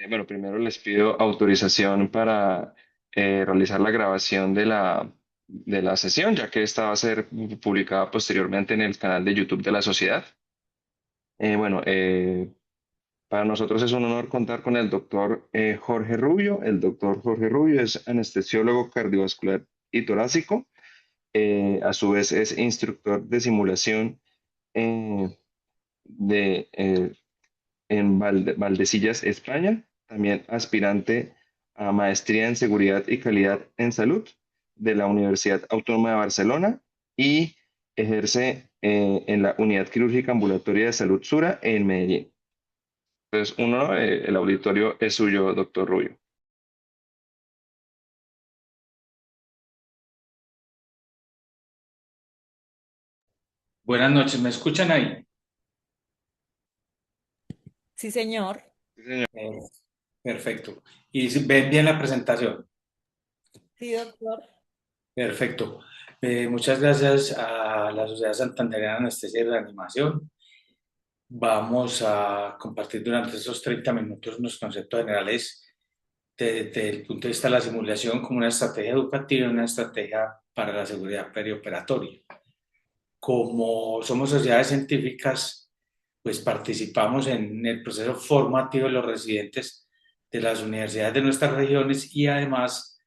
Bueno, primero les pido autorización para realizar la grabación de la sesión, ya que esta va a ser publicada posteriormente en el canal de YouTube de la sociedad. Bueno, para nosotros es un honor contar con el doctor Jorge Rubio. El doctor Jorge Rubio es anestesiólogo cardiovascular y torácico. A su vez es instructor de simulación eh, de, en Valdecillas, España, también aspirante a maestría en seguridad y calidad en salud de la Universidad Autónoma de Barcelona y ejerce en la Unidad Quirúrgica Ambulatoria de Salud Sura en Medellín. Pues uno, el auditorio es suyo, doctor Rubio. Buenas noches, ¿me escuchan ahí? Sí, señor. Sí, señor. Eh, Perfecto. ¿Y si ven bien la presentación? Sí, doctor. Perfecto. Muchas gracias a la Sociedad Santandereana de Anestesia y Reanimación. Vamos a compartir durante estos 30 minutos unos conceptos generales desde el punto de vista de la simulación como una estrategia educativa y una estrategia para la seguridad perioperatoria. Como somos sociedades científicas, pues participamos en el proceso formativo de los residentes de las universidades de nuestras regiones y además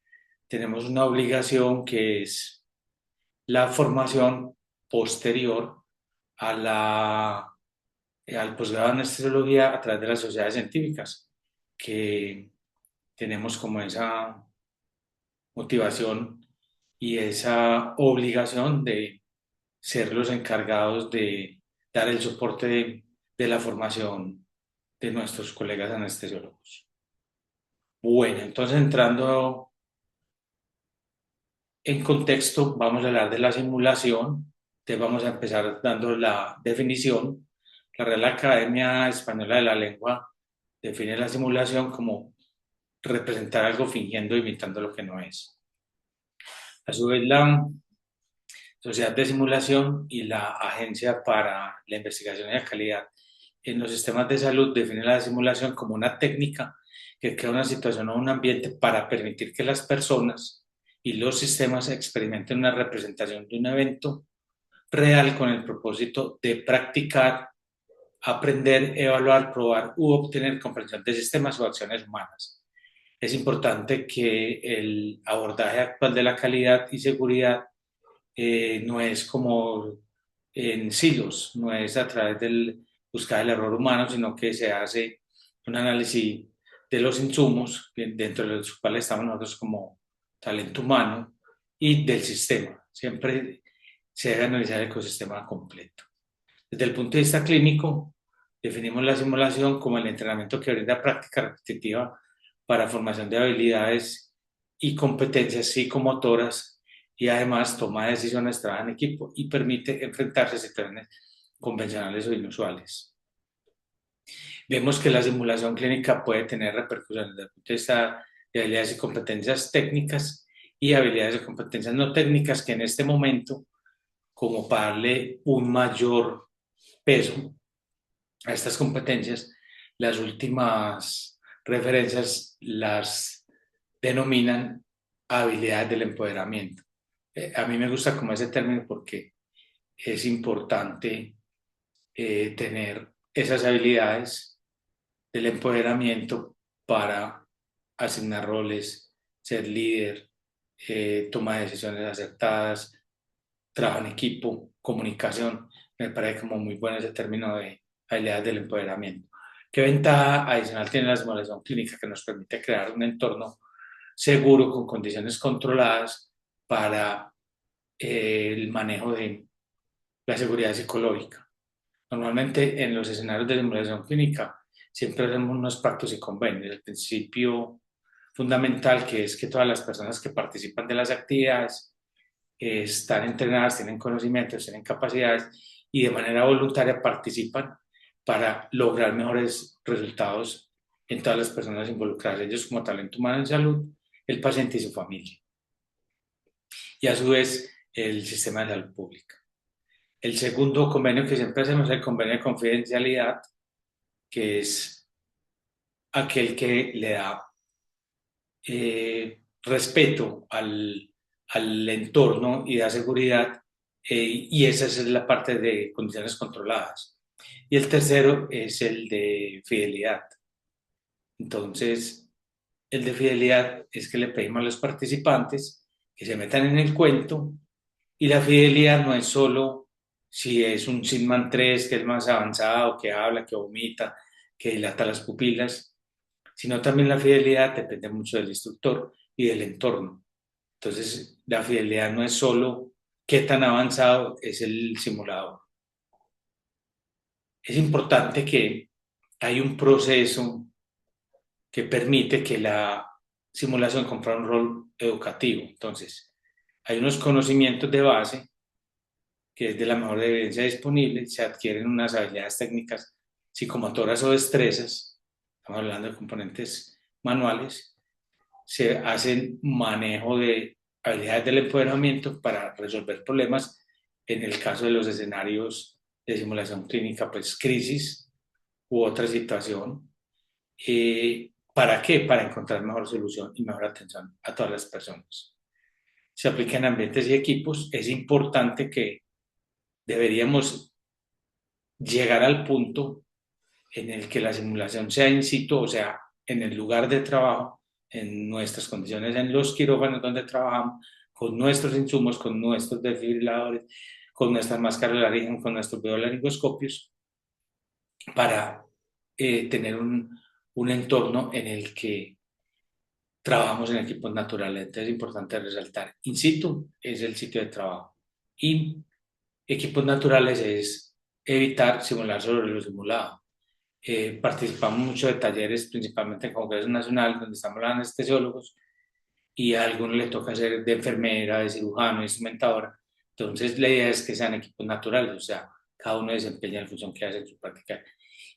tenemos una obligación que es la formación posterior a al posgrado en anestesiología a través de las sociedades científicas, que tenemos como esa motivación y esa obligación de ser los encargados de dar el soporte de la formación de nuestros colegas anestesiólogos. Bueno, entonces entrando en contexto, vamos a hablar de la simulación. Entonces vamos a empezar dando la definición. La Real Academia Española de la Lengua define la simulación como representar algo fingiendo, imitando lo que no es. A su vez, la Sociedad de Simulación y la Agencia para la Investigación y la Calidad en los sistemas de salud define la simulación como una técnica que crea una situación o un ambiente para permitir que las personas y los sistemas experimenten una representación de un evento real con el propósito de practicar, aprender, evaluar, probar u obtener comprensión de sistemas o acciones humanas. Es importante que el abordaje actual de la calidad y seguridad no es como en silos, no es a través del buscar el error humano, sino que se hace un análisis de los insumos dentro de los cuales estamos nosotros como talento humano y del sistema. Siempre se debe analizar el ecosistema completo. Desde el punto de vista clínico, definimos la simulación como el entrenamiento que brinda práctica repetitiva para formación de habilidades y competencias psicomotoras y además toma de decisiones, trabaja en equipo y permite enfrentarse a situaciones convencionales o inusuales. Vemos que la simulación clínica puede tener repercusiones desde el punto de vista de habilidades y competencias técnicas y habilidades y competencias no técnicas que en este momento, como para darle un mayor peso a estas competencias, las últimas referencias las denominan habilidades del empoderamiento. A mí me gusta como ese término porque es importante tener esas habilidades del empoderamiento para asignar roles, ser líder, toma de decisiones acertadas, trabajo en equipo, comunicación. Me parece como muy bueno ese término de habilidades del empoderamiento. ¿Qué ventaja adicional tiene la simulación clínica que nos permite crear un entorno seguro con condiciones controladas para el manejo de la seguridad psicológica? Normalmente en los escenarios de simulación clínica siempre hacemos unos pactos y convenios. El principio fundamental que es que todas las personas que participan de las actividades están entrenadas, tienen conocimientos, tienen capacidades y de manera voluntaria participan para lograr mejores resultados en todas las personas involucradas, ellos como talento humano en salud, el paciente y su familia, y a su vez el sistema de salud pública. El segundo convenio que siempre hacemos es el convenio de confidencialidad, que es aquel que le da respeto al entorno y da seguridad, y esa es la parte de condiciones controladas. Y el tercero es el de fidelidad. Entonces, el de fidelidad es que le pedimos a los participantes que se metan en el cuento, y la fidelidad no es solo si es un Sigma 3 que es más avanzado, que habla, que vomita, que dilata las pupilas, sino también la fidelidad depende mucho del instructor y del entorno. Entonces, la fidelidad no es solo qué tan avanzado es el simulador. Es importante que hay un proceso que permite que la simulación cumpla un rol educativo. Entonces, hay unos conocimientos de base que es de la mejor evidencia disponible, se adquieren unas habilidades técnicas psicomotoras o destrezas, estamos hablando de componentes manuales, se hacen manejo de habilidades del empoderamiento para resolver problemas en el caso de los escenarios de simulación clínica, pues crisis u otra situación. ¿Para qué? Para encontrar mejor solución y mejor atención a todas las personas. Se aplica en ambientes y equipos. Es importante que deberíamos llegar al punto en el que la simulación sea in situ, o sea, en el lugar de trabajo, en nuestras condiciones, en los quirófanos donde trabajamos, con nuestros insumos, con nuestros desfibriladores, con nuestras máscaras laringeas, con nuestros biolaringoscopios, para tener un entorno en el que trabajamos en equipos naturales. Entonces es importante resaltar, in situ es el sitio de trabajo y equipos naturales es evitar simular sobre lo simulado. Participamos mucho de talleres, principalmente en Congreso Nacional, donde estamos los anestesiólogos, y a algunos les toca hacer de enfermera, de cirujano, de instrumentadora. Entonces, la idea es que sean equipos naturales, o sea, cada uno desempeña la función que hace en su práctica.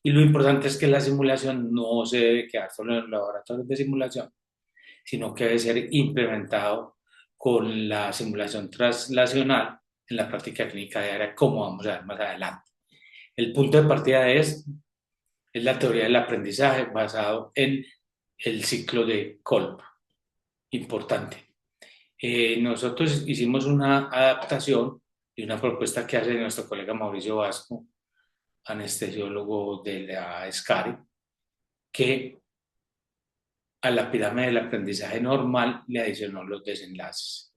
Y lo importante es que la simulación no se debe quedar solo en los laboratorios de simulación, sino que debe ser implementado con la simulación translacional en la práctica clínica diaria, como vamos a ver más adelante. El punto de partida es la teoría del aprendizaje basado en el ciclo de Kolb. Importante. Nosotros hicimos una adaptación y una propuesta que hace nuestro colega Mauricio Vasco, anestesiólogo de la SCARI, que a la pirámide del aprendizaje normal le adicionó los desenlaces.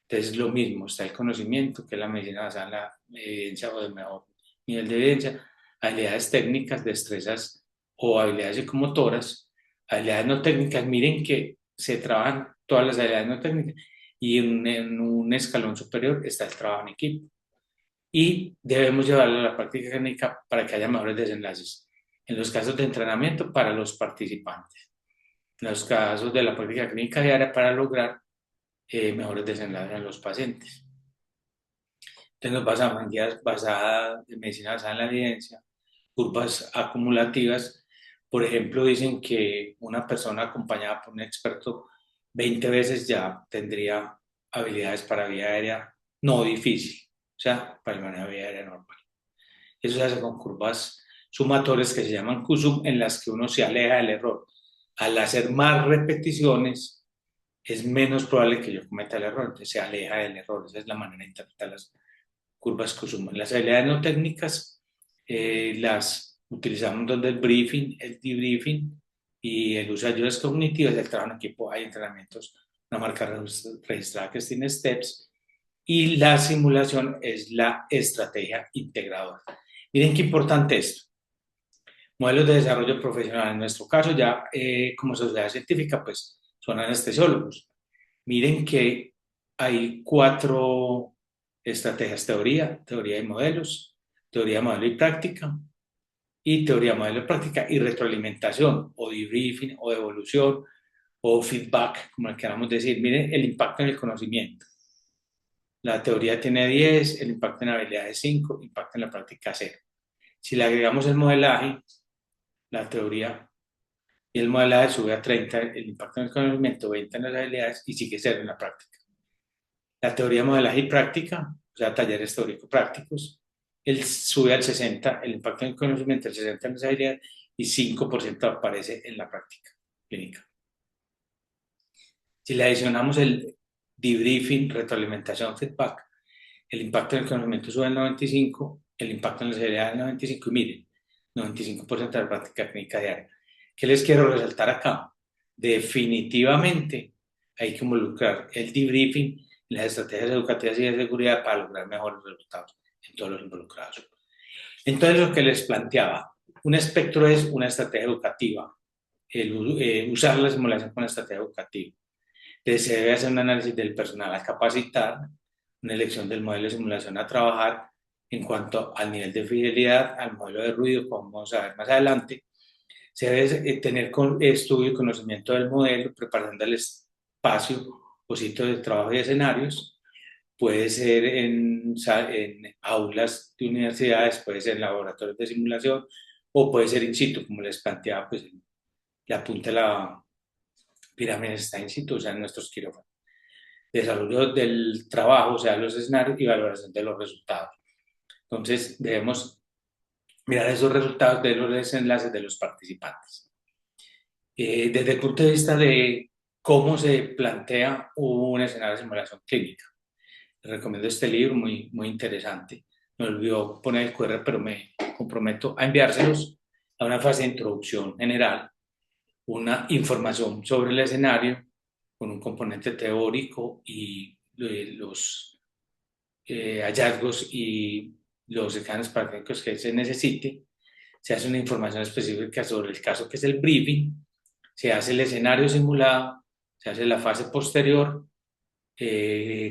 Entonces, lo mismo, está el conocimiento, que es la medicina basada en la evidencia o de mejor nivel de evidencia, habilidades técnicas, destrezas o habilidades psicomotoras, habilidades no técnicas. Miren que se trabajan todas las habilidades no técnicas, y en un escalón superior está el trabajo en equipo. Y debemos llevarlo a la práctica clínica para que haya mejores desenlaces. En los casos de entrenamiento para los participantes, en los casos de la práctica clínica diaria para lograr mejores desenlaces en los pacientes. Entonces nos basamos en guías basadas en medicina basada en la evidencia, curvas acumulativas. Por ejemplo, dicen que una persona acompañada por un experto 20 veces ya tendría habilidades para vía aérea no difícil, o sea, para el manejo de vía aérea normal. Eso se hace con curvas sumatorias que se llaman QSUM, en las que uno se aleja del error. Al hacer más repeticiones, es menos probable que yo cometa el error, entonces se aleja del error. Esa es la manera de interpretar las curvas QSUM. Las habilidades no técnicas las utilizamos donde el briefing, el debriefing y el uso de ayudas cognitivas, el trabajo en equipo. Hay entrenamientos, una marca registrada que tiene STEPS, y la simulación es la estrategia integradora. Miren qué importante esto. Modelos de desarrollo profesional. En nuestro caso, ya como sociedad científica, pues son anestesiólogos. Miren que hay 4 estrategias: teoría y modelos, teoría, modelo y práctica, y teoría, modelo y práctica, y retroalimentación, o debriefing, o evolución, o feedback, como le queramos decir. Miren el impacto en el conocimiento. La teoría tiene 10, el impacto en habilidades 5, impacto en la práctica 0. Si le agregamos el modelaje, la teoría y el modelaje sube a 30, el impacto en el conocimiento, 20 en las habilidades y sigue 0 en la práctica. La teoría, modelaje y práctica, o sea, talleres teórico-prácticos, él sube al 60, el impacto en el conocimiento, el 60 en las habilidades y 5% aparece en la práctica clínica. Si le adicionamos el debriefing, retroalimentación, feedback, el impacto en el conocimiento sube al 95%, el impacto en la severidad al 95%, y miren, 95% de la práctica clínica diaria. ¿Qué les quiero resaltar acá? Definitivamente hay que involucrar el debriefing en las estrategias educativas y de seguridad para lograr mejores resultados en todos los involucrados. Entonces, lo que les planteaba, un espectro es una estrategia educativa, usar la simulación con la estrategia educativa. Entonces, se debe hacer un análisis del personal a capacitar, una elección del modelo de simulación a trabajar en cuanto al nivel de fidelidad, al modelo de ruido, como vamos a ver más adelante. Se debe tener estudio y conocimiento del modelo, preparando el espacio o sitio de trabajo y escenarios. Puede ser en aulas de universidades, puede ser en laboratorios de simulación o puede ser in situ, como les planteaba, pues la punta de la pirámide está in situ, o sea, en nuestros quirófanos. Desarrollo del trabajo, o sea, los escenarios y valoración de los resultados. Entonces, debemos mirar esos resultados de los desenlaces de los participantes. Desde el punto de vista de cómo se plantea un escenario de simulación clínica. Les recomiendo este libro, muy interesante. Me olvidó poner el QR, pero me comprometo a enviárselos a una fase de introducción general, una información sobre el escenario con un componente teórico y los hallazgos y los escáneres prácticos que se necesite. Se hace una información específica sobre el caso que es el briefing, se hace el escenario simulado, se hace la fase posterior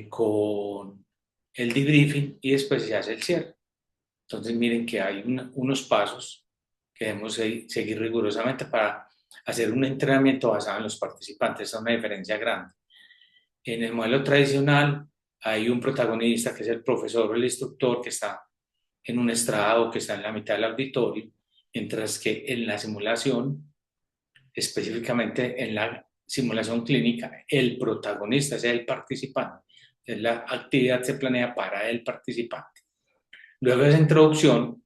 con el debriefing y después se hace el cierre. Entonces miren que hay unos pasos que debemos seguir rigurosamente para hacer un entrenamiento basado en los participantes. Esa es una diferencia grande. En el modelo tradicional hay un protagonista que es el profesor o el instructor que está en un estrado, que está en la mitad del auditorio, mientras que en la simulación, específicamente en la simulación clínica, el protagonista es el participante. Entonces, la actividad se planea para el participante. Luego de esa introducción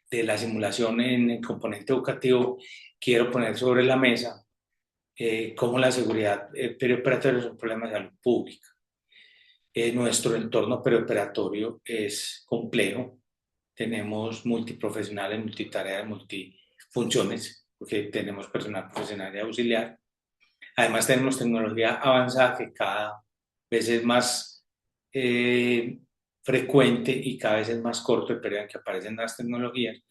de la simulación en el componente educativo, quiero poner sobre la mesa cómo la seguridad perioperatoria es un problema de salud pública. Nuestro entorno perioperatorio es complejo. Tenemos multiprofesionales, multitareas, multifunciones, porque tenemos personal profesional y auxiliar. Además, tenemos tecnología avanzada que cada vez es más frecuente y cada vez es más corto el periodo en que aparecen las tecnologías.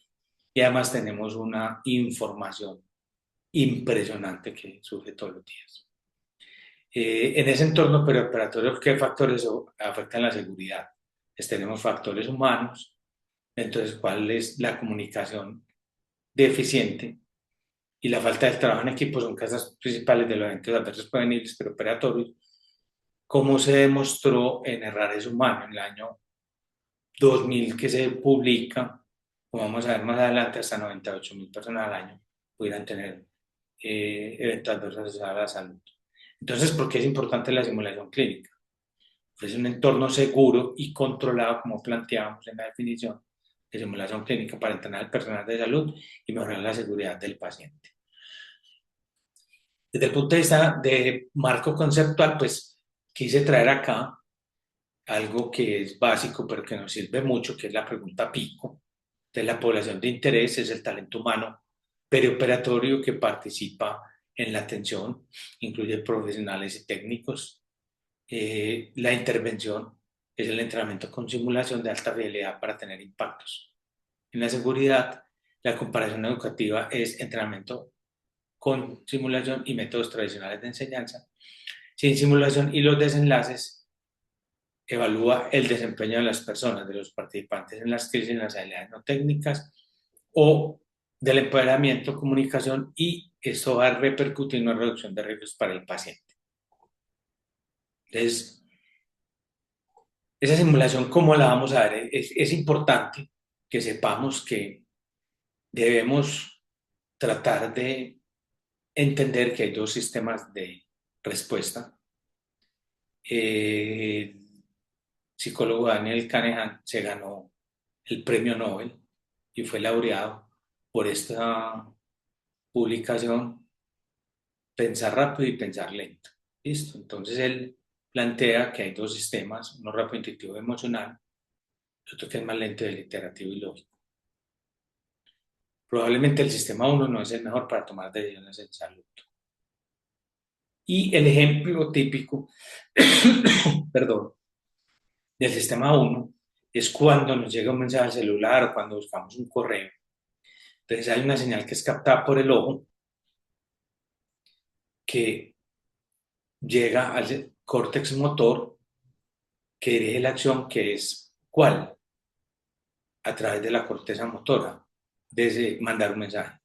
Y además tenemos una información impresionante que surge todos los días. En ese entorno perioperatorio, ¿qué factores afectan la seguridad? Pues tenemos factores humanos, entonces, ¿cuál es la comunicación deficiente? Y la falta de trabajo en equipo son causas principales de los eventos adversos prevenibles preoperatorios, como se demostró en errores humanos en el año 2000 que se publica, como vamos a ver más adelante, hasta 98.000 personas al año pudieran tener eventos adversos asociados a la salud. Entonces, ¿por qué es importante la simulación clínica? Pues es un entorno seguro y controlado, como planteábamos en la definición de simulación clínica, para entrenar al personal de salud y mejorar la seguridad del paciente. Desde el punto de vista de marco conceptual, pues quise traer acá algo que es básico, pero que nos sirve mucho, que es la pregunta PICO. De la población de interés es el talento humano perioperatorio que participa en la atención, incluye profesionales y técnicos. La intervención es el entrenamiento con simulación de alta fidelidad para tener impactos. En la seguridad, la comparación educativa es entrenamiento con simulación y métodos tradicionales de enseñanza. Sin simulación y los desenlaces, evalúa el desempeño de las personas, de los participantes en las crisis, en las habilidades no técnicas o del empoderamiento, comunicación, y esto va a repercutir en una reducción de riesgos para el paciente. Entonces, esa simulación, ¿cómo la vamos a ver? Es importante que sepamos que debemos tratar de entender que hay dos sistemas de respuesta. El psicólogo Daniel Kahneman se ganó el premio Nobel y fue laureado por esta publicación Pensar rápido y pensar lento. ¿Listo? Entonces él plantea que hay dos sistemas, uno rápido, intuitivo y emocional, y otro que es más lento, del iterativo y lógico. Probablemente el sistema uno no es el mejor para tomar decisiones en salud. Y el ejemplo típico, perdón, del sistema uno es cuando nos llega un mensaje al celular o cuando buscamos un correo. Entonces hay una señal que es captada por el ojo que llega al córtex motor que dirige la acción, que es ¿cuál? A través de la corteza motora, desde mandar un mensaje.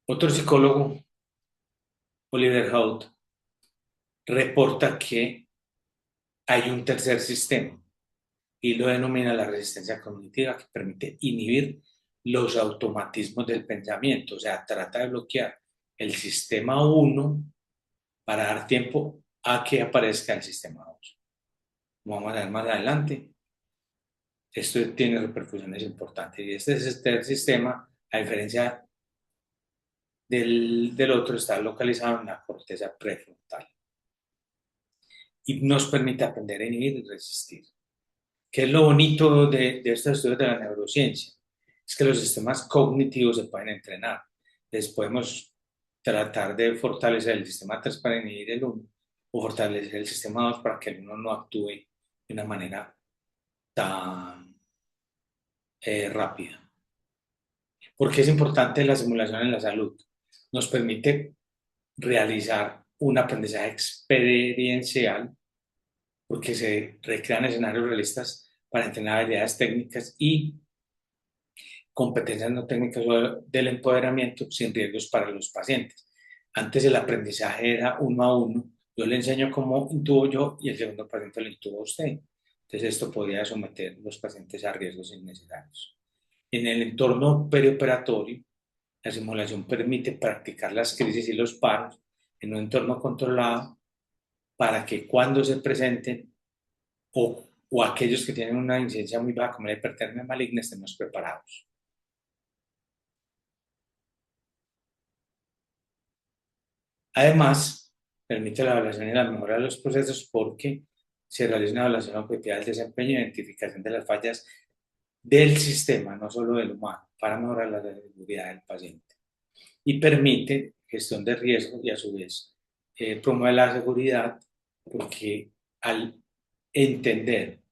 Otro psicólogo, Oliver Hout, reporta que hay un tercer sistema y lo denomina la resistencia cognitiva, que permite inhibir los automatismos del pensamiento, o sea, trata de bloquear el sistema uno para dar tiempo a que aparezca el sistema 2. Como vamos a ver más adelante, esto tiene repercusiones importantes y este es el sistema, a diferencia del otro, está localizado en la corteza prefrontal y nos permite aprender a inhibir y resistir. ¿Qué es lo bonito de estos estudios de la neurociencia? Es que los sistemas cognitivos se pueden entrenar. Entonces podemos tratar de fortalecer el sistema 3 para inhibir el uno o fortalecer el sistema 2 para que el uno no actúe de una manera tan rápida. ¿Por qué es importante la simulación en la salud? Nos permite realizar un aprendizaje experiencial porque se recrean escenarios realistas para entrenar habilidades técnicas y competencias no técnicas del empoderamiento sin riesgos para los pacientes. Antes el aprendizaje era uno a uno. Yo le enseño cómo intubo yo y el segundo paciente lo intuba a usted. Entonces esto podría someter a los pacientes a riesgos innecesarios. En el entorno perioperatorio, la simulación permite practicar las crisis y los paros en un entorno controlado para que cuando se presenten o aquellos que tienen una incidencia muy baja como la hipertermia maligna estemos preparados. Además, permite la evaluación y la mejora de los procesos porque se realiza una evaluación objetiva del desempeño e identificación de las fallas del sistema, no solo del humano, para mejorar la seguridad del paciente. Y permite gestión de riesgo y a su vez promueve la seguridad porque al entender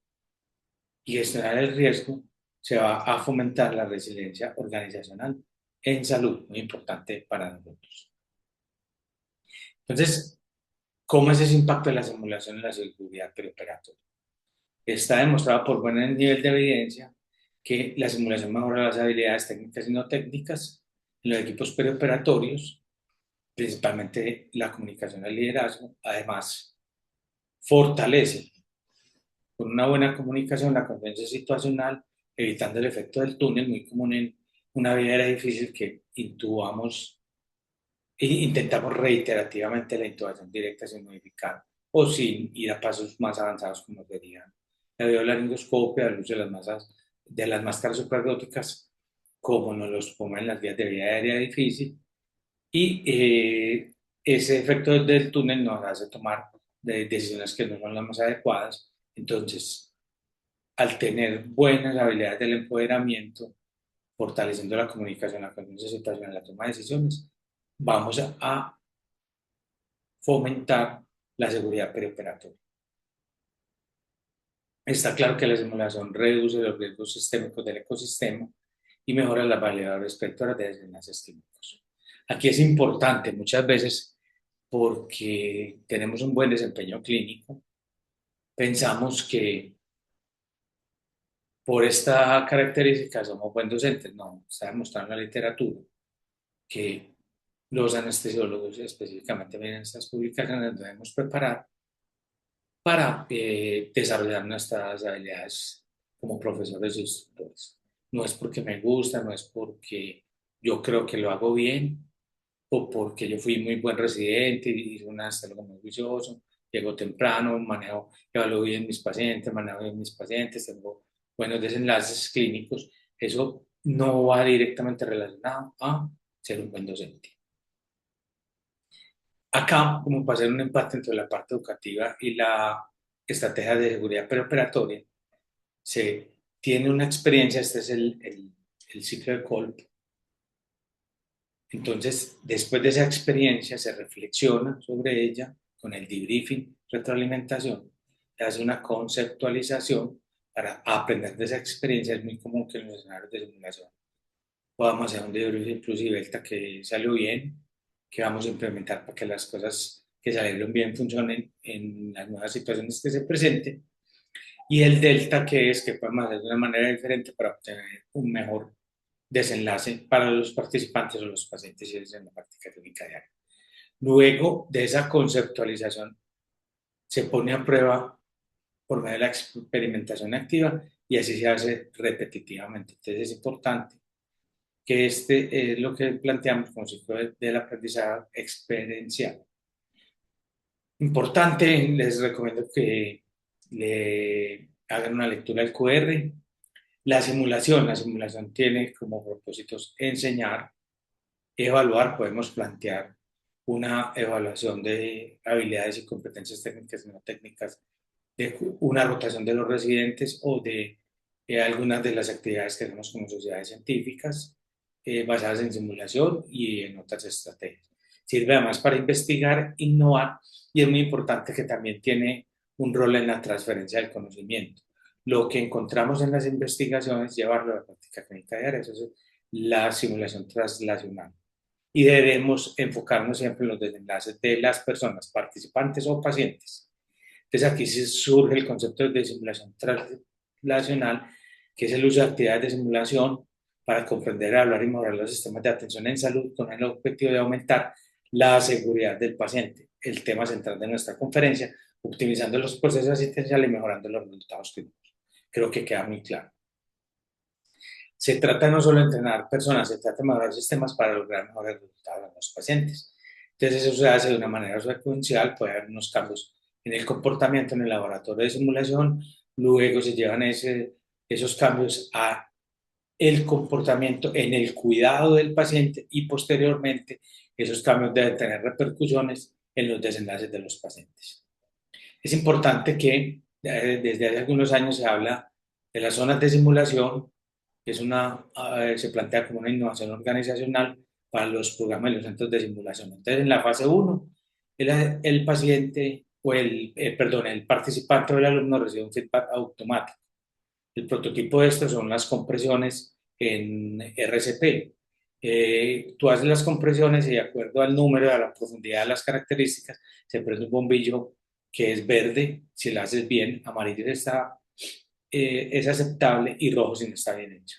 y gestionar el riesgo se va a fomentar la resiliencia organizacional en salud, muy importante para nosotros. Entonces, ¿cómo es ese impacto de la simulación en la seguridad preoperatoria? Está demostrado por buen nivel de evidencia que la simulación mejora las habilidades técnicas y no técnicas en los equipos preoperatorios, principalmente la comunicación y el liderazgo. Además, fortalece con una buena comunicación la confianza situacional, evitando el efecto del túnel, muy común en una vida era difícil que intubamos e intentamos reiterativamente la intubación directa sin modificar o sin ir a pasos más avanzados como serían la biolaringoscopia, el uso de las máscaras supraglóticas, como nos los pongan en las vías de vía aérea difícil, y ese efecto del túnel nos hace tomar decisiones que no son las más adecuadas. Entonces, al tener buenas habilidades del empoderamiento, fortaleciendo la comunicación, la conciencia situacional, la toma de decisiones, vamos a fomentar la seguridad perioperatoria. Está claro que la simulación reduce los riesgos sistémicos del ecosistema y mejora las variables vectoras de desenlaces químicos. Aquí es importante muchas veces porque tenemos un buen desempeño clínico, pensamos que por esta característica somos buenos docentes. No, está demostrado en la literatura que los anestesiólogos, específicamente en estas publicaciones, debemos preparar para desarrollar nuestras habilidades como profesores y instructores. No es porque me gusta, no es porque yo creo que lo hago bien o porque yo fui muy buen residente y hice un anestésico muy juicioso, llego temprano, evalúo bien mis pacientes, manejo bien mis pacientes, tengo buenos desenlaces clínicos. Eso no va directamente relacionado a ser un buen docente. Acá, como para hacer un empate entre la parte educativa y la estrategia de seguridad preoperatoria, se tiene una experiencia, este es el ciclo de Kolb. Entonces, después de esa experiencia, se reflexiona sobre ella con el debriefing, retroalimentación, se hace una conceptualización para aprender de esa experiencia. Es muy común que en los escenarios de simulación podamos hacer un debriefing plus y delta que salió bien, que vamos a implementar para que las cosas que salieron bien funcionen en las nuevas situaciones que se presenten. Y el delta, que es que podemos hacer de una manera diferente para obtener un mejor desenlace para los participantes o los pacientes y es en la práctica clínica diaria. Luego de esa conceptualización se pone a prueba por medio de la experimentación activa y así se hace repetitivamente. Entonces es importante que este es lo que planteamos como ciclo del aprendizaje experiencial. Importante, les recomiendo que le hagan una lectura del QR. La simulación tiene como propósitos enseñar, evaluar, podemos plantear una evaluación de habilidades y competencias técnicas y no técnicas, de una rotación de los residentes o de algunas de las actividades que hacemos como sociedades científicas basadas en simulación y en otras estrategias. Sirve además para investigar, innovar y es muy importante que también tiene un rol en la transferencia del conocimiento. Lo que encontramos en las investigaciones, llevarlo a la práctica clínica diaria, eso es la simulación translacional y debemos enfocarnos siempre en los desenlaces de las personas, participantes o pacientes. Entonces aquí sí surge el concepto de simulación translacional, que es el uso de actividades de simulación para comprender, hablar y mejorar los sistemas de atención en salud con el objetivo de aumentar la seguridad del paciente. El tema central de nuestra conferencia, optimizando los procesos asistenciales y mejorando los resultados clínicos. Creo que queda muy claro. Se trata no solo de entrenar personas, se trata de mejorar sistemas para lograr mejores resultados en los pacientes. Entonces eso se hace de una manera secuencial, puede haber unos cambios en el comportamiento en el laboratorio de simulación, luego se llevan esos cambios a el comportamiento en el cuidado del paciente y posteriormente esos cambios deben tener repercusiones en los desenlaces de los pacientes. Es importante que desde hace algunos años se habla de las zonas de simulación, que es se plantea como una innovación organizacional para los programas y los centros de simulación. Entonces, en la fase uno el paciente perdón, el participante o el alumno recibe un feedback automático. El prototipo de esto son las compresiones en RCP. Tú haces las compresiones y de acuerdo al número, a la profundidad de las características, se prende un bombillo que es verde si lo haces bien, amarillo es aceptable y rojo si no está bien hecho.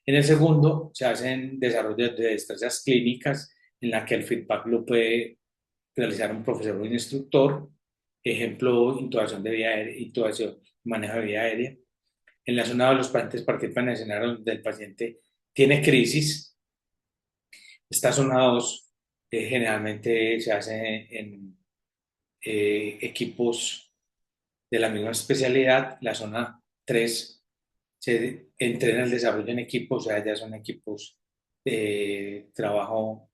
En el segundo se hacen desarrollos de destrezas clínicas en la que el feedback lo puede realizar un profesor o un instructor. Ejemplo, intubación de vía aérea, intubación, manejo de vía aérea. En la zona de los pacientes participan en el escenario donde el paciente tiene crisis. Esta zona 2 generalmente se hace en equipos de la misma especialidad. La zona 3 se entrena el desarrollo en equipos, o sea, ya son equipos de trabajo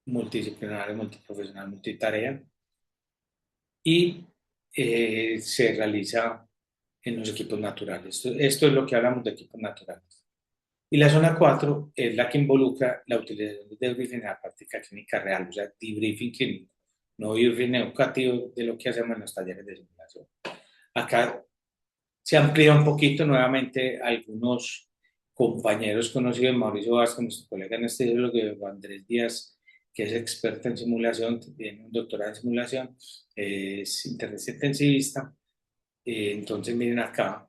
multidisciplinario, multiprofesional, multitarea. Y se realiza en los equipos naturales. Esto es lo que hablamos de equipos naturales. Y la zona 4 es la que involucra la utilización de debriefing en la práctica clínica real, o sea, debriefing clínico, no debriefing educativo de lo que hacemos en los talleres de simulación. Acá se amplía un poquito nuevamente algunos compañeros conocidos, Mauricio Vázquez, nuestro colega en este que Andrés Díaz, que es experto en simulación, tiene un doctorado en simulación, es internista intensivista. Entonces miren acá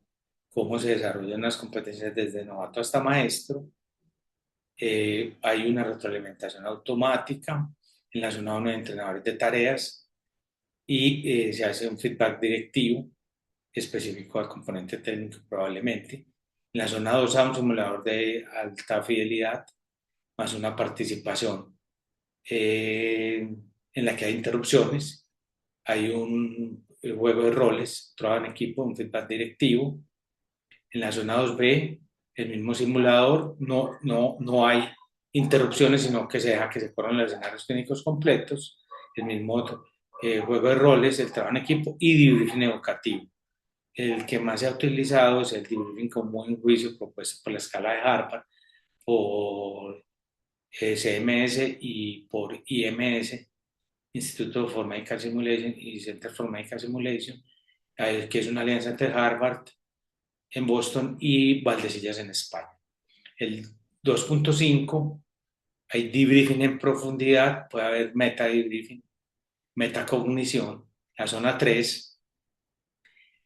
cómo se desarrollan las competencias desde novato hasta maestro. Hay una retroalimentación automática en la zona 1 de entrenadores de tareas y se hace un feedback directivo específico al componente técnico probablemente. En la zona 2 hay un simulador de alta fidelidad más una participación en la que hay interrupciones, hay un juego de roles, trabajo en equipo, un feedback directivo. En la zona 2B el mismo simulador, no hay interrupciones, sino que se deja que se corran los escenarios técnicos completos, el mismo juego de roles, el trabajo en equipo y debriefing educativo. El que más se ha utilizado es el debriefing con buen juicio propuesto por la escala de Harvard, por CMS y por IMS, Instituto for Medical Simulation y Center for Medical Simulation, que es una alianza entre Harvard en Boston y Valdesillas en España. El 2.5 hay debriefing en profundidad, puede haber meta debriefing, metacognición. La zona 3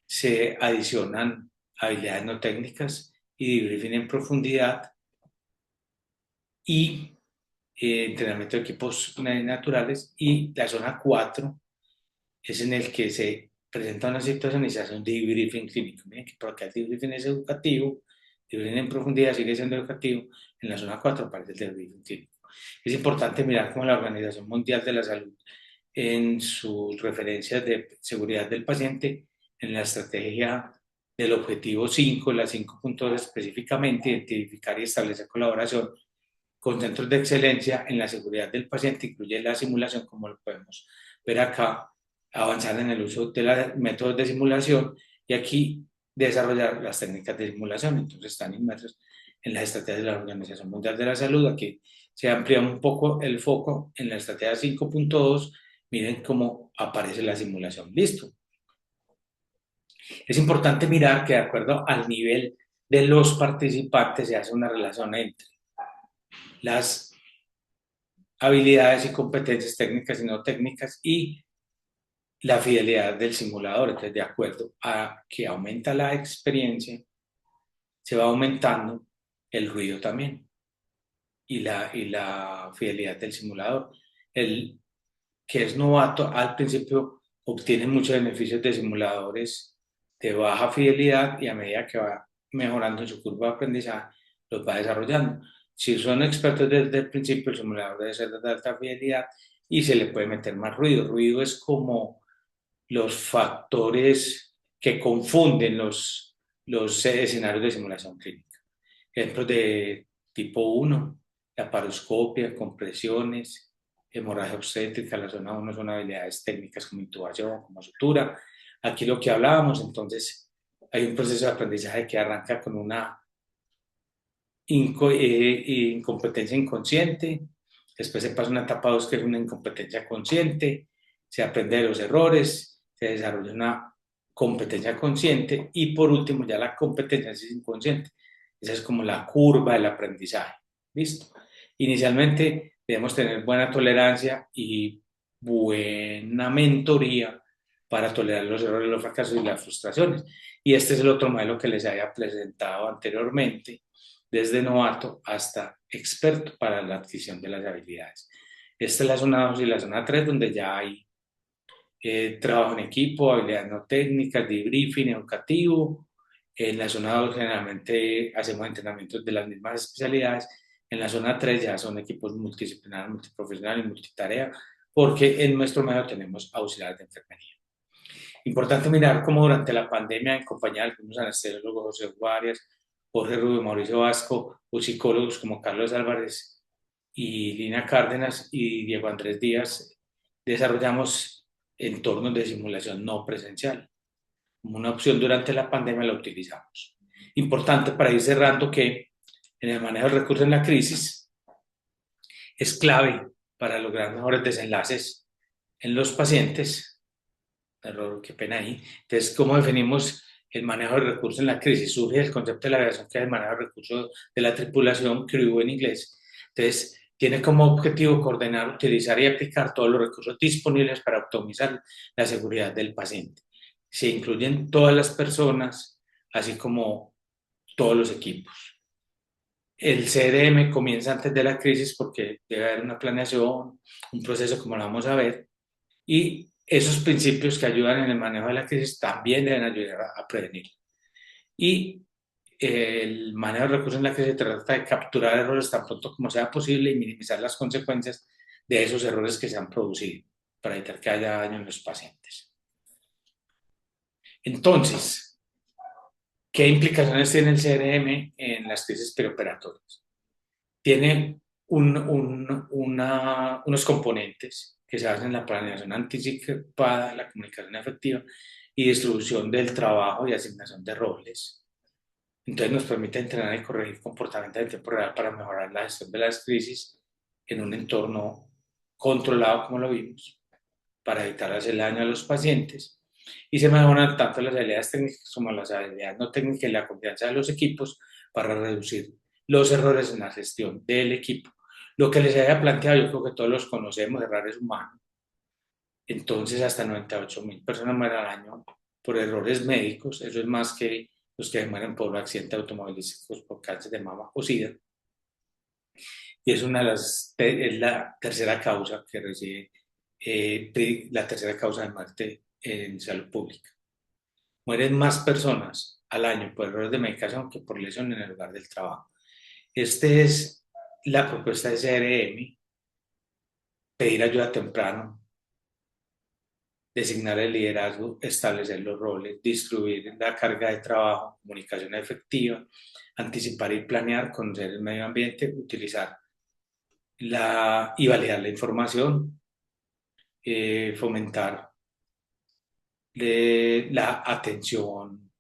se adicionan habilidades no técnicas y debriefing en profundidad y entrenamiento de equipos naturales. Y la zona 4 es en el que se presenta una situación y se hace un debriefing clínico. Miren que porque el debriefing es educativo, debriefing en profundidad sigue siendo educativo, en la zona 4 aparece el debriefing clínico. Es importante mirar cómo la Organización Mundial de la Salud, en sus referencias de seguridad del paciente, en la estrategia del objetivo 5, la 5.2 específicamente, identificar y establecer colaboración con centros de excelencia en la seguridad del paciente, incluye la simulación, como lo podemos ver acá, avanzar en el uso de los métodos de simulación y aquí desarrollar las técnicas de simulación. Entonces están inmersos en las estrategias de la Organización Mundial de la Salud. Aquí se amplía un poco el foco en la estrategia 5.2. Miren cómo aparece la simulación. Listo. Es importante mirar que de acuerdo al nivel de los participantes se hace una relación entre las habilidades y competencias técnicas y no técnicas y la fidelidad del simulador. Entonces, de acuerdo a que aumenta la experiencia, se va aumentando el ruido también y la fidelidad del simulador. El que es novato al principio obtiene muchos beneficios de simuladores de baja fidelidad y a medida que va mejorando en su curva de aprendizaje, los va desarrollando. Si son expertos desde el principio, el simulador debe ser de alta fidelidad y se le puede meter más ruido. Ruido es como los factores que confunden los escenarios de simulación clínica. Ejemplos de tipo 1, la paroscopia, compresiones, hemorragia obstétrica. La zona 1 son habilidades técnicas como intubación, como sutura. Aquí lo que hablábamos, entonces, hay un proceso de aprendizaje que arranca con una incompetencia inconsciente, después se pasa a una etapa 2 que es una incompetencia consciente, se aprende de los errores, se desarrolla una competencia consciente y por último ya la competencia es inconsciente. Esa es como la curva del aprendizaje. ¿Listo? Inicialmente debemos tener buena tolerancia y buena mentoría para tolerar los errores, los fracasos y las frustraciones. Y este es el otro modelo que les había presentado anteriormente, desde novato hasta experto para la adquisición de las habilidades. Esta es la zona 2 y la zona 3, donde ya hay trabajo en equipo, habilidades no técnicas, debriefing educativo. En la zona 2 generalmente hacemos entrenamientos de las mismas especialidades. En la zona 3 ya son equipos multidisciplinarios, multiprofesionales, multitarea, porque en nuestro medio tenemos auxiliares de enfermería. Importante mirar cómo durante la pandemia, en compañía de algunos anestesiólogos, José Guarias, Jorge Rubio, Mauricio Vasco, o psicólogos como Carlos Álvarez y Lina Cárdenas y Diego Andrés Díaz, desarrollamos entornos de simulación no presencial. Como una opción durante la pandemia la utilizamos. Importante para ir cerrando que en el manejo de recursos en la crisis es clave para lograr mejores desenlaces en los pacientes. Error, qué pena ahí. Entonces, ¿cómo definimos el manejo de recursos en la crisis? Surge el concepto de la aviación, que es el manejo de recursos de la tripulación, crew en inglés. Entonces, tiene como objetivo coordinar, utilizar y aplicar todos los recursos disponibles para optimizar la seguridad del paciente. Se incluyen todas las personas, así como todos los equipos. El CRM comienza antes de la crisis porque debe haber una planeación, un proceso como lo vamos a ver, y esos principios que ayudan en el manejo de la crisis también deben ayudar a prevenir. Y el manejo de recursos en la crisis se trata de capturar errores tan pronto como sea posible y minimizar las consecuencias de esos errores que se han producido para evitar que haya daño en los pacientes. Entonces, ¿Qué implicaciones tiene el CRM en las crisis preoperatorias? Tiene unos componentes que se basan en la planeación anticipada, la comunicación efectiva y distribución del trabajo y asignación de roles. Entonces nos permite entrenar y corregir comportamientos en tiempo real para mejorar la gestión de las crisis en un entorno controlado, como lo vimos, para evitar hacer daño a los pacientes. Y se mejoran tanto las habilidades técnicas como las habilidades no técnicas y la confianza de los equipos para reducir los errores en la gestión del equipo. Lo que les había planteado, yo creo que todos los conocemos, errores humanos. Entonces, hasta 98.000 personas mueren al año por errores médicos. Eso es más que los que mueren por accidentes automovilísticos, por cáncer de mama o SIDA. Y es es la tercera causa que recibe, la tercera causa de muerte en salud pública. Mueren más personas al año por errores de medicación que por lesión en el lugar del trabajo. Esta es la propuesta de CRM: pedir ayuda temprano, designar el liderazgo, establecer los roles, distribuir la carga de trabajo, comunicación efectiva, anticipar y planear, conocer el medio ambiente, utilizar y validar la información, fomentar la atención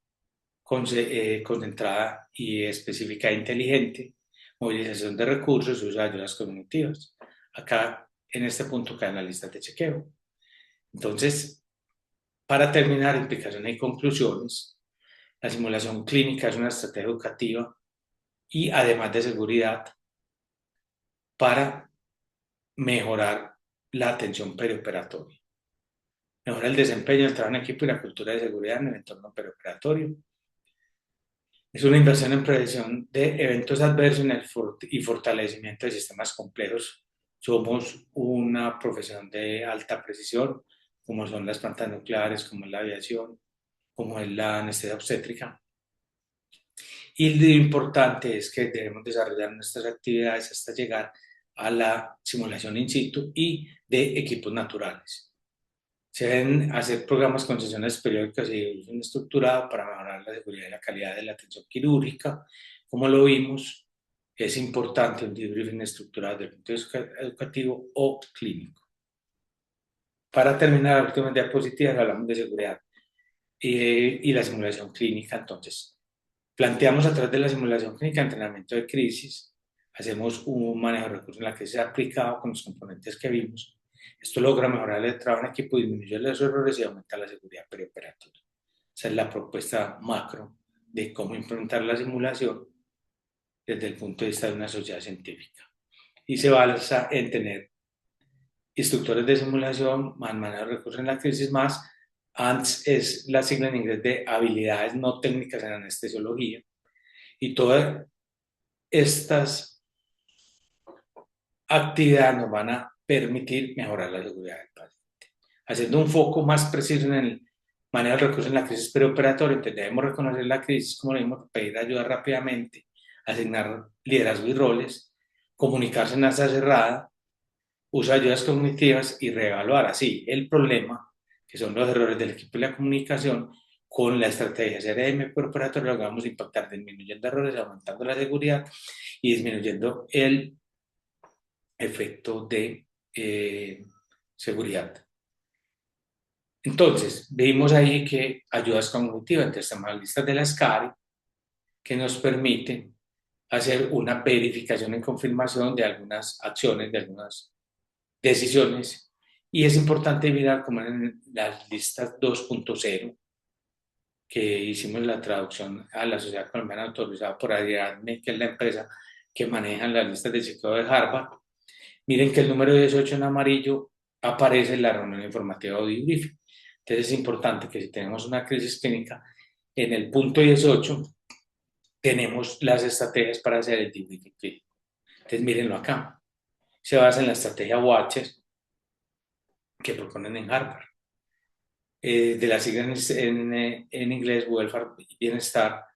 concentrada y específica e inteligente, movilización de recursos y uso de ayudas cognitivas. Acá, en este punto, caen las listas de chequeo. Entonces, para terminar, implicaciones y conclusiones, la simulación clínica es una estrategia educativa y además de seguridad para mejorar la atención perioperatoria. Mejora el desempeño del trabajo en equipo y la cultura de seguridad en el entorno perioperatorio. Es una inversión en prevención de eventos adversos y fortalecimiento de sistemas complejos. Somos una profesión de alta precisión, como son las plantas nucleares, como es la aviación, como es la anestesia obstétrica. Y lo importante es que debemos desarrollar nuestras actividades hasta llegar a la simulación in situ y de equipos naturales. Se deben hacer programas con sesiones periódicas y evolución estructurada para mejorar la seguridad y la calidad de la atención quirúrgica. Como lo vimos, es importante un debriefing estructurado desde el punto de vista educativo o clínico. Para terminar, las últimas diapositivas hablamos de seguridad y la simulación clínica. Entonces, planteamos a través de la simulación clínica entrenamiento de crisis, hacemos un manejo de recursos en la crisis aplicado con los componentes que vimos. Esto logra mejorar el trabajo en equipo, disminuye los errores y aumenta la seguridad perioperatoria. Esa es la propuesta macro de cómo implementar la simulación desde el punto de vista de una sociedad científica. Y se basa en tener instructores de simulación, más manejo de recursos en la crisis, más ANTS es la sigla en inglés de habilidades no técnicas en anestesiología. Y todas estas actividades nos van a permitir mejorar la seguridad del paciente. Haciendo un foco más preciso en el manejo de recursos en la crisis preoperatoria, entonces debemos reconocer la crisis, como le dimos, pedir ayuda rápidamente, asignar liderazgo y roles, comunicarse en asa cerrada, usa ayudas cognitivas y reevaluar así el problema, que son los errores del equipo y la comunicación, con la estrategia CRM preoperatoria logramos impactar disminuyendo errores, aumentando la seguridad y disminuyendo el efecto de seguridad. Entonces, vimos ahí que ayudas cognitivas, entonces estamos en las listas de la SCARI, que nos permiten hacer una verificación y confirmación de algunas acciones, de algunas decisiones, y es importante mirar como en las listas 2.0, que hicimos la traducción a la Sociedad Colombiana autorizada por Ariadne, que es la empresa que maneja las listas de chequeo de Harvard. Miren que el número 18 en amarillo aparece en la reunión informativa o debriefing. Entonces es importante que si tenemos una crisis clínica, en el punto 18 tenemos las estrategias para hacer el debriefing clínico. Entonces mírenlo acá. Se basa en la estrategia Watcher que proponen en Harvard. De las siglas en inglés, welfare, bienestar,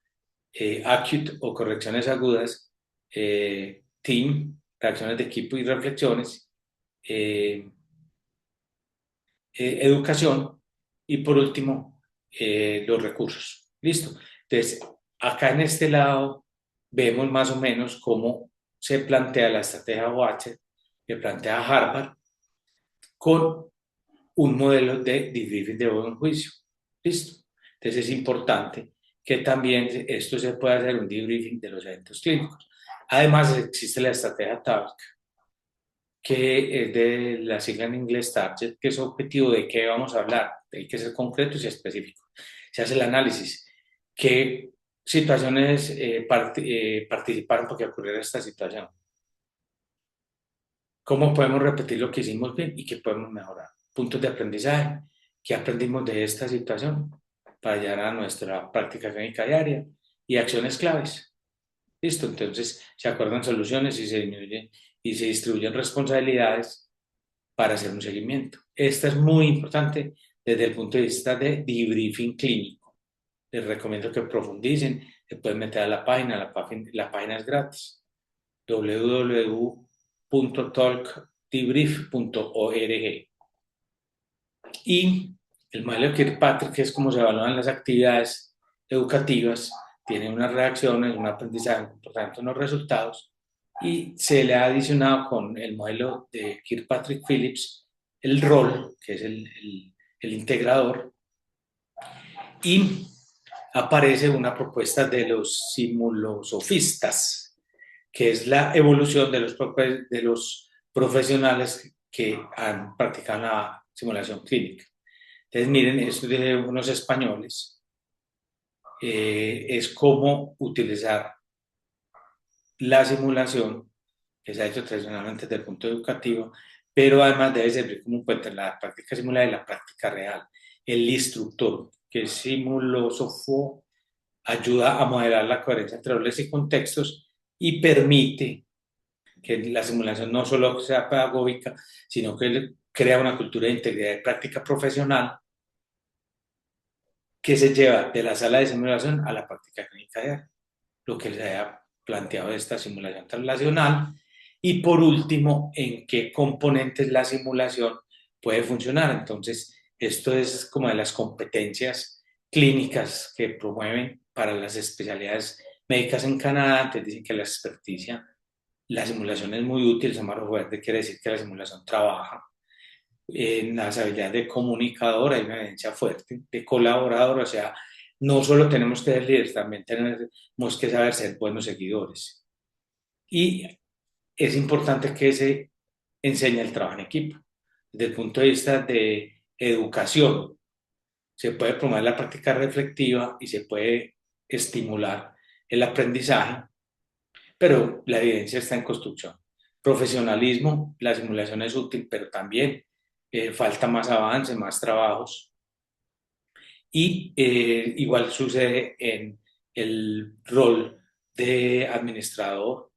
acute o correcciones agudas, team, reacciones de equipo y reflexiones, educación y por último los recursos. Listo. Entonces, Acá en este lado vemos más o menos cómo se plantea la estrategia Watcher, que plantea Harvard, con un modelo de debriefing de buen juicio. ¿Listo? Entonces es importante que también esto se pueda hacer un debriefing de los eventos clínicos. Además existe la estrategia TARC, que es de la sigla en inglés Target, que es objetivo de qué vamos a hablar. Hay que ser concretos y específicos. Se hace el análisis. ¿Qué situaciones participaron para que ocurriera esta situación? ¿Cómo podemos repetir lo que hicimos bien y qué podemos mejorar? Puntos de aprendizaje. ¿Qué aprendimos de esta situación para llegar a nuestra práctica clínica diaria? Y acciones claves. Listo, entonces se acuerdan soluciones y se disminuyen y se distribuyen responsabilidades para hacer un seguimiento. Esta es muy importante desde el punto de vista de debriefing clínico. Les recomiendo que profundicen, se pueden meter a la página es gratis, www.talkdebrief.org. Y el modelo Kirkpatrick, que es como se evalúan las actividades educativas, tiene unas reacciones, un aprendizaje, un comportamiento, unos resultados, y se le ha adicionado con el modelo de Kirkpatrick Phillips el rol, que es el integrador, y aparece una propuesta de los simulosofistas, que es la evolución de los profesionales que han practicado la simulación clínica. Entonces, miren, esto de unos españoles es cómo utilizar la simulación, que se ha hecho tradicionalmente desde el punto educativo, pero además debe servir como un puente la práctica simulada y la práctica real. El instructor, que es simulósofo, ayuda a modelar la coherencia entre roles y contextos y permite que la simulación no solo sea pedagógica, sino que crea una cultura de integridad y práctica profesional que se lleva de la sala de simulación a la práctica clínica diaria, lo que les haya planteado esta simulación translacional. Y por último, en qué componentes la simulación puede funcionar. Entonces, esto es como de las competencias clínicas que promueven para las especialidades médicas en Canadá. Entonces dicen que la experticia, la simulación es muy útil, Samaro Verde quiere decir que la simulación trabaja en las habilidades de comunicador, hay una evidencia fuerte, de colaborador, o sea, no solo tenemos que ser líderes, también tenemos que saber ser buenos seguidores. Y es importante que se enseñe el trabajo en equipo. Desde el punto de vista de educación, se puede promover la práctica reflexiva y se puede estimular el aprendizaje, pero la evidencia está en construcción. Profesionalismo, la simulación es útil, pero también falta más avance, más trabajos. Y igual sucede en el rol de administrador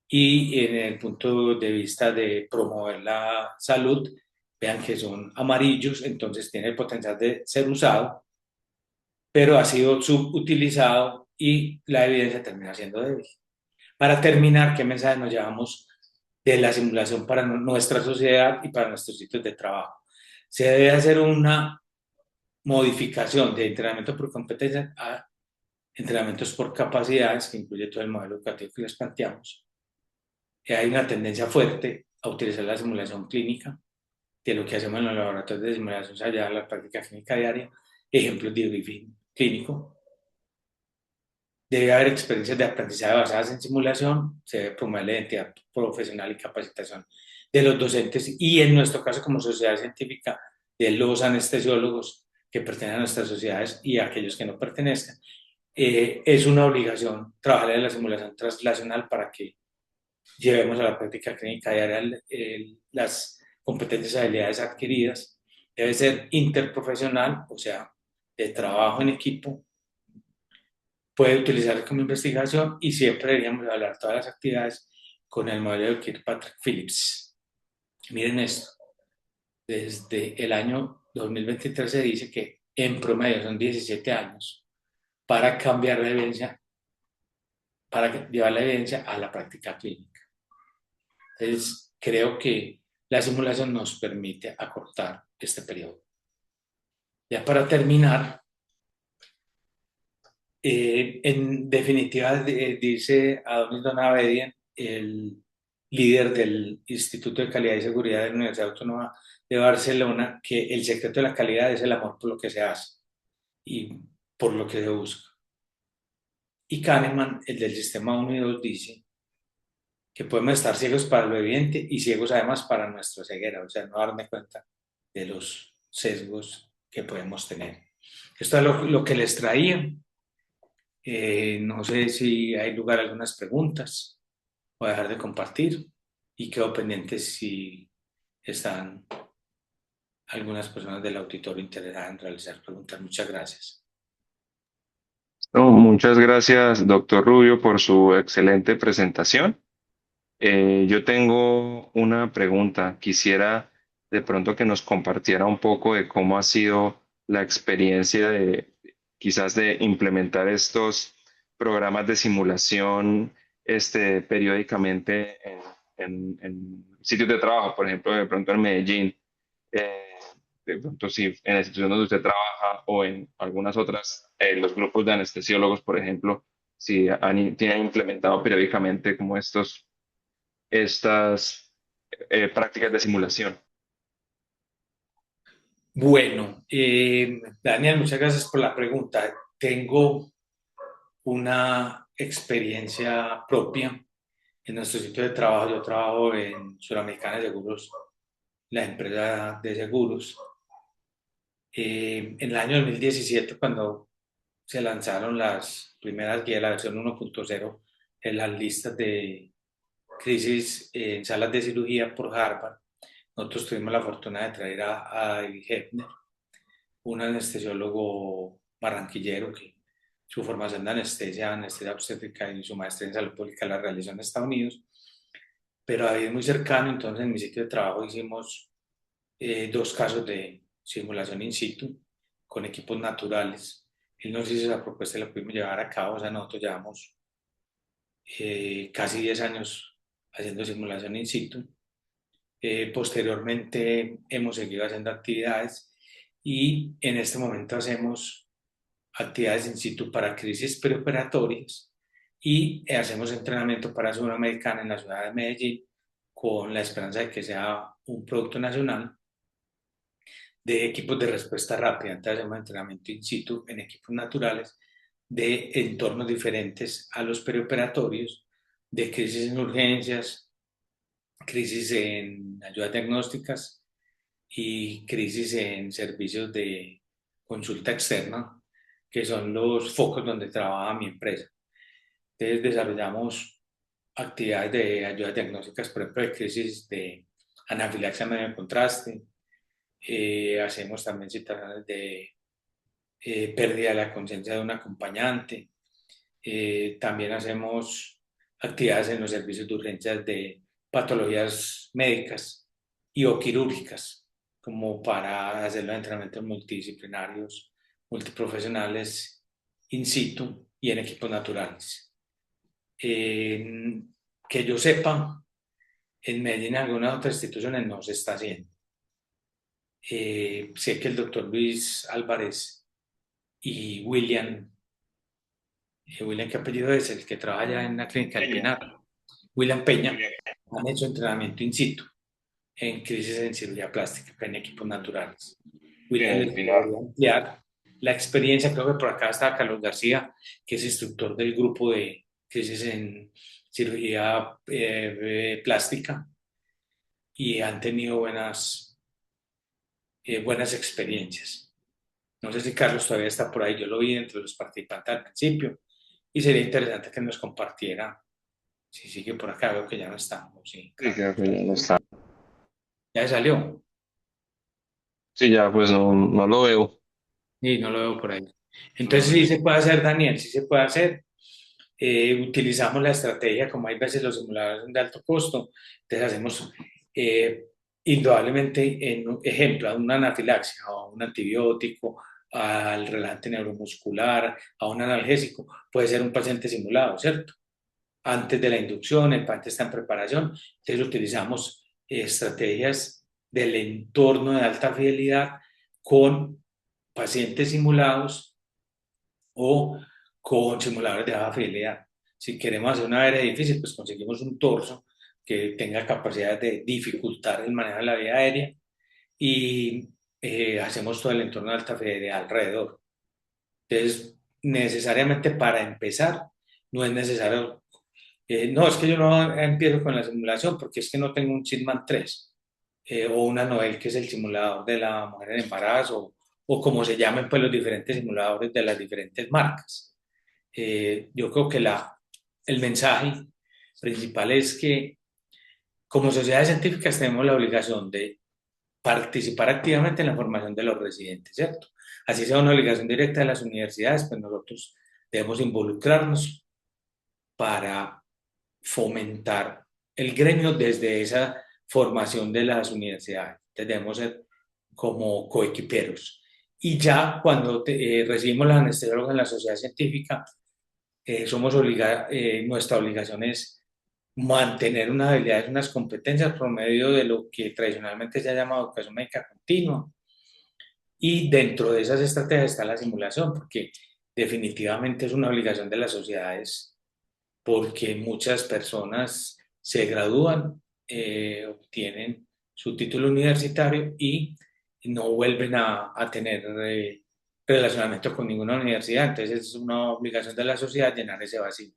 y en el punto de vista de promover la salud. Vean que son amarillos, entonces tiene el potencial de ser usado, pero ha sido subutilizado y la evidencia termina siendo débil. Para terminar, ¿qué mensaje nos llevamos de la simulación para nuestra sociedad y para nuestros sitios de trabajo? Se debe hacer una modificación de entrenamiento por competencia a entrenamientos por capacidades, que incluye todo el modelo educativo que les planteamos. Hay una tendencia fuerte a utilizar la simulación clínica, de lo que hacemos en los laboratorios de simulación, se allá la práctica clínica diaria, ejemplos de briefing clínico. Debe haber experiencias de aprendizaje basadas en simulación, se debe promover la identidad profesional y capacitación de los docentes y en nuestro caso como sociedad científica de los anestesiólogos que pertenecen a nuestras sociedades y a aquellos que no pertenezcan. Es una obligación trabajar en la simulación translacional para que llevemos a la práctica clínica diaria las competencias y habilidades adquiridas. Debe ser interprofesional, o sea, de trabajo en equipo, puede utilizarse como investigación y siempre deberíamos hablar todas las actividades con el modelo de Kirkpatrick Phillips. Miren esto, desde el año 2023 se dice que en promedio son 17 años para cambiar la evidencia, para llevar la evidencia a la práctica clínica. Entonces, creo que la simulación nos permite acortar este periodo. Ya para terminar, En definitiva, dice Adonis Donabedian, el líder del Instituto de Calidad y Seguridad de la Universidad Autónoma de Barcelona, que el secreto de la calidad es el amor por lo que se hace y por lo que se busca. Y Kahneman, el del sistema 1 y 2, dice que podemos estar ciegos para lo evidente y ciegos además para nuestra ceguera, o sea, no darme cuenta de los sesgos que podemos tener. Esto es lo que les traía. No sé si hay lugar a algunas preguntas o a dejar de compartir y quedo pendiente si están algunas personas del auditorio interesadas en realizar preguntas. Muchas gracias. No, muchas gracias, doctor Rubio, por su excelente presentación. Yo tengo una pregunta. Quisiera de pronto que nos compartiera un poco de cómo ha sido la experiencia de quizás de implementar estos programas de simulación periódicamente en sitios de trabajo, por ejemplo, de pronto en Medellín, eh, de pronto sí, en la institución donde usted trabaja o en algunas otras, los grupos de anestesiólogos, por ejemplo, si tienen implementado periódicamente como estas prácticas de simulación. Bueno, Daniel, muchas gracias por la pregunta. Tengo una experiencia propia en nuestro sitio de trabajo. Yo trabajo en Suramericana de Seguros, la empresa de seguros. En el año 2017, cuando se lanzaron las primeras guías, la versión 1.0, en las listas de crisis en salas de cirugía por Harvard, nosotros tuvimos la fortuna de traer a David Hebner, un anestesiólogo barranquillero que su formación de anestesia, anestesia obstétrica y su maestría en salud pública la realizó en Estados Unidos, pero David es muy cercano, entonces en mi sitio de trabajo hicimos dos casos de simulación in situ con equipos naturales. Él nos hizo esa propuesta y la pudimos llevar a cabo, o sea, nosotros llevamos casi 10 años haciendo simulación in situ. Posteriormente hemos seguido haciendo actividades y en este momento hacemos actividades in situ para crisis preoperatorias y hacemos entrenamiento para Sudamericana en la ciudad de Medellín con la esperanza de que sea un producto nacional de equipos de respuesta rápida. Entonces hacemos entrenamiento in situ en equipos naturales de entornos diferentes a los perioperatorios, de crisis en urgencias, crisis en ayudas diagnósticas y crisis en servicios de consulta externa, que son los focos donde trabaja mi empresa. Entonces desarrollamos actividades de ayudas diagnósticas, por ejemplo, de crisis de anafilaxia medio contraste. Hacemos también situaciones de pérdida de la conciencia de un acompañante. También hacemos actividades en los servicios de urgencias de patologías médicas y o quirúrgicas, como para hacer los entrenamientos multidisciplinarios, multiprofesionales, in situ y en equipos naturales. Que yo sepa, en Medellín algunas otras instituciones no se está haciendo. Sé que el doctor Luis Álvarez y William, ¿qué apellido es? El que trabaja allá en la clínica del Pinar, William Peña, han hecho entrenamiento in situ en crisis en cirugía plástica, en equipos naturales. William les podría ampliar la experiencia. Creo que por acá está Carlos García, que es instructor del grupo de crisis en cirugía plástica y han tenido buenas experiencias. No sé si Carlos todavía está por ahí, yo lo vi entre los participantes al principio y sería interesante que nos compartiera si sigue por acá. Veo que ya no está. Sí, Sí, Carlos. creo que ya no está. Ya salió Sí, ya pues no lo veo. y no lo veo por ahí. Entonces sí se puede hacer, Daniel, sí se puede hacer. Utilizamos la estrategia, como hay veces los simuladores son de alto costo, entonces hacemos indudablemente, en un ejemplo, a una anafilaxia, a un antibiótico, al relajante neuromuscular, a un analgésico, puede ser un paciente simulado, ¿cierto? Antes de la inducción, el paciente está en preparación, entonces utilizamos estrategias del entorno de alta fidelidad con pacientes simulados o con simuladores de baja fidelidad. Si queremos hacer una área difícil, pues conseguimos un torso que tenga capacidad de dificultar el manejo de la vía aérea y hacemos todo el entorno de alta fidelidad alrededor. Entonces, necesariamente para empezar, no es necesario, no, es que yo no empiezo con la simulación porque es que no tengo un Chipman 3 o una Novel, que es el simulador de la mujer en embarazo, o como se llamen pues los diferentes simuladores de las diferentes marcas. Yo creo que el mensaje principal es que como sociedades científicas tenemos la obligación de participar activamente en la formación de los residentes, ¿cierto? Así sea una obligación directa de las universidades, pues nosotros debemos involucrarnos para fomentar el gremio desde esa formación de las universidades. Entonces debemos ser como coequiperos. Y ya cuando recibimos la anestesiólogos en la sociedad científica, nuestra obligación es mantener unas habilidades, unas competencias por medio de lo que tradicionalmente se ha llamado educación médica continua. Y dentro de esas estrategias está la simulación, porque definitivamente es una obligación de las sociedades, porque muchas personas se gradúan, obtienen su título universitario y no vuelven a tener relacionamiento con ninguna universidad. Entonces es una obligación de la sociedad llenar ese vacío.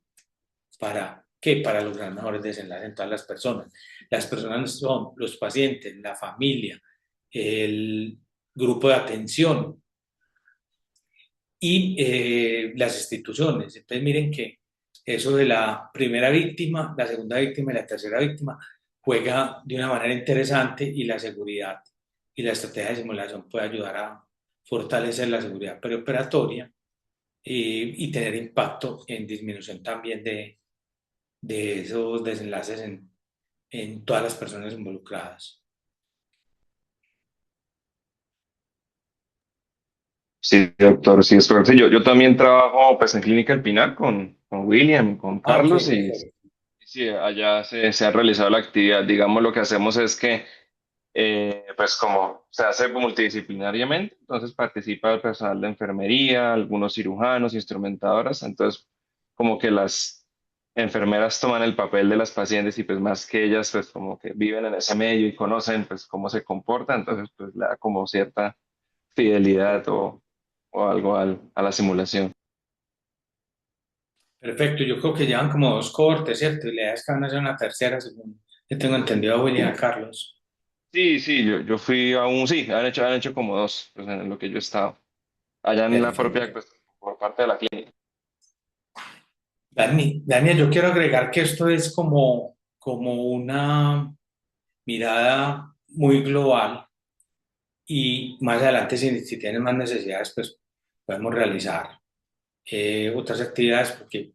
¿Para qué? Para lograr mejores desenlaces en todas las personas. Las personas son los pacientes, la familia, el grupo de atención y las instituciones. Entonces miren que eso de la primera víctima, la segunda víctima y la tercera víctima juega de una manera interesante y la seguridad y la estrategia de simulación puede ayudar a fortalecer la seguridad preoperatoria y tener impacto en disminución también de esos desenlaces en todas las personas involucradas. Sí, doctor, sí, es correcto. Yo también trabajo pues en Clínica El Pinar con William, con Ah, ok, Carlos y perfecto. sí, allá se ha realizado la actividad. Digamos, lo que hacemos es que pues como se hace multidisciplinariamente, entonces participa el personal de enfermería, algunos cirujanos, instrumentadoras, entonces como que las enfermeras toman el papel de las pacientes y pues más que ellas pues como que viven en ese medio y conocen pues cómo se comporta, entonces pues le da como cierta fidelidad o algo a la simulación. Perfecto, yo creo que llevan como dos cortes, ¿cierto? Y la idea es que van a hacer una tercera, según yo tengo entendido a William y a Carlos. Sí, sí, yo fui a un, sí, han hecho como dos, pues en lo que yo he estado, allá en la propia, Perfecto. pues por parte de la clínica. Daniel, yo quiero agregar que esto es como una mirada muy global y más adelante si tienen más necesidades, pues podemos realizar otras actividades porque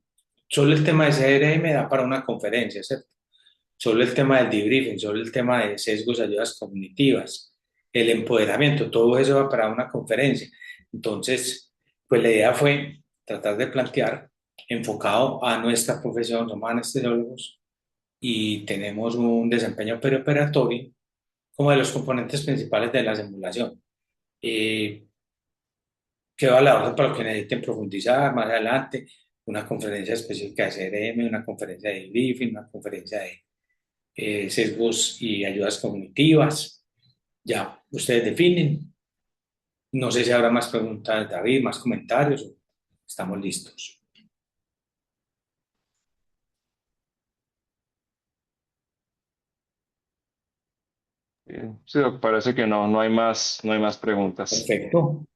solo el tema de CRM da para una conferencia, ¿cierto? Solo el tema del debriefing, solo el tema de sesgos, ayudas cognitivas, el empoderamiento, todo eso va para una conferencia. Entonces, pues la idea fue tratar de plantear enfocado a nuestra profesión, somos anestesiólogos y tenemos un desempeño perioperatorio como de los componentes principales de la simulación. Eh, Quedo a la orden para los que necesiten profundizar más adelante, una conferencia específica de CRM, una conferencia de debriefing, una conferencia de sesgos y ayudas cognitivas. Ya, ustedes definen. No sé si habrá más preguntas, David, más comentarios. Estamos listos. Sí, parece que no hay más, no hay más preguntas. Perfecto.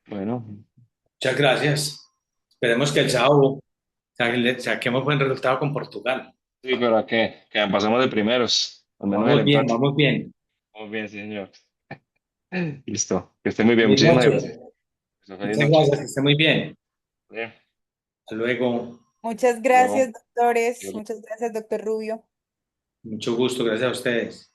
Bueno, Muchas gracias. Esperemos que el sábado saquemos buen resultado con Portugal. sí, pero que pasemos de primeros, al menos el Vamos bien, empate. vamos bien. Muy bien, sí, señor. Listo, que esté muy bien, Feliz muchísimas noche. gracias. Feliz Muchas noche. gracias, que esté muy bien. Bien. Hasta luego. Muchas Luego. gracias, doctores. Muchas gracias, doctor Rubio. Mucho gusto. Gracias a ustedes.